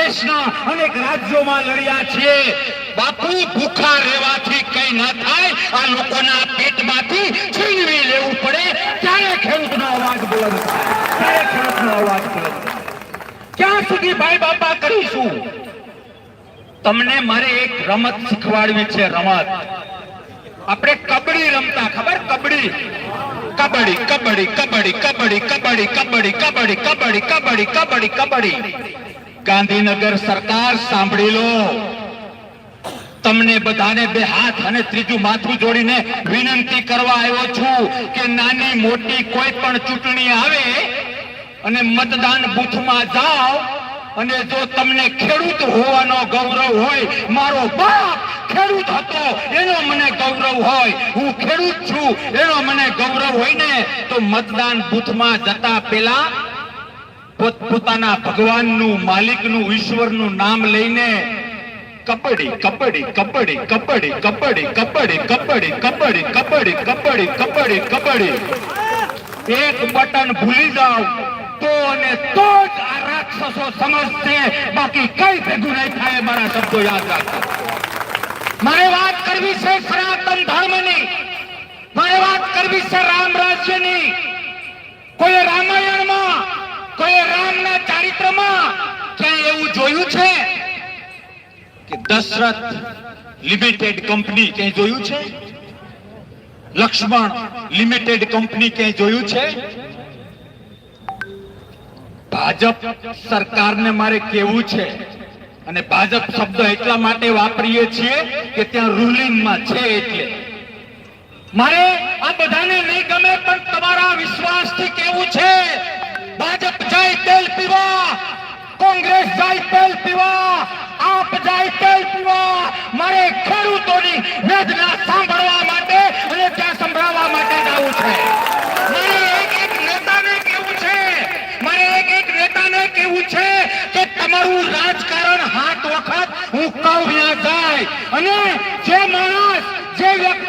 દેશના અનેક રાજ્યોમાં લડ્યા છીએ. બાપુ, ભૂખા રહેવાથી કઈ ન થાય. આ લોકોના પેટમાંથી છીનવી લેવું પડે ત્યારે ખેડૂતનો અવાજ બુલંદ થાય, ત્યારે ખેડૂતનો અવાજ બુલંદ થાય. ક્યાં સુધી ભાઈ બાપા કરીશું? તમને મારે એક રમત શીખવાડવી છે. રમત આપણે કબડ્ડી રમતા, ખબર? કબડ્ડી, કબડ્ડી કબડ્ડી કબડ્ડી કબડ્ડી કબડ્ડી કબડ્ડી કબડ્ડી કબડ્ડી કબડ્ડી કબડ્ડી કબડ્ડી. ગાંધીનગર સરકાર સાંભળી લો. તમને બધાને બે હાથ અને ત્રીજું માથું જોડીને વિનંતી કરવા આવ્યો છું કે નાની મોટી કોઈ પણ ચૂંટણી આવે અને મતદાન બૂથમાં જાઓ અને જો તમને ખેડૂત હોવાનો ગૌરવ હોય, મારો બાપ ખેડૂત હતો એનો મને ગૌરવ હોય, હું ખેડૂત છું એનો મને ગૌરવ હોય ને, તો મતદાન બૂથમાં જતા પહેલા પોતાના ભગવાનનું, માલિકનું, ઈશ્વરનું નામ લઈને કબડ્ડી કબડ્ડી કબડ્ડી કબડ્ડી કબડ્ડી કબડ્ડી કબડ્ડી કબડ્ડી કબડ્ડી કબડ્ડી કબડ્ડી કબડ્ડી એક બટન ભૂલી જાઓ તો અને તો જ આ રાક્ષસો સમજશે, બાકી કઈ ભેગું નહીં થાય. મારા શબ્દો યાદ રાખજો. મારે વાત કરવી છે સનાતન ધર્મની, મારે વાત કરવી છે રામ રાજ્યની. કોઈ રામાયણમાં, કોઈ રામના ચારિત્રમાં ક્યાં એવું જોયું છે કે દશરથ લિમિટેડ કંપની ક્યાંય જોયું છે? લક્ષ્મણ લિમિટેડ કંપની ક્યાંય જોયું છે? ભાજપ સરકારને મારે કહેવું છે, અને ભાજપ શબ્દ એટલા માટે વાપરીએ છીએ કે ત્યાં રૂલિંગમાં છે એટલે. મારે આ બધાને નહીં ગમે પણ તમારા વિશ્વાસથી કહેવું છે, ભાજપ જાય તેલ પીવા, કોંગ્રેસ જાય તેલ પીવા, આપ જાય તેલ પીવા. મારે ખેડૂતોની વેદના સાંભળવા માટે અને ત્યાં સંભળાવવા માટે જવું છે. મારે એક નેતાને કહેવું છે, મારે એક નેતાને કહેવું છે કે તમારું રાજકારણ હાથ વખત હું કહું ત્યાં જાય, અને જે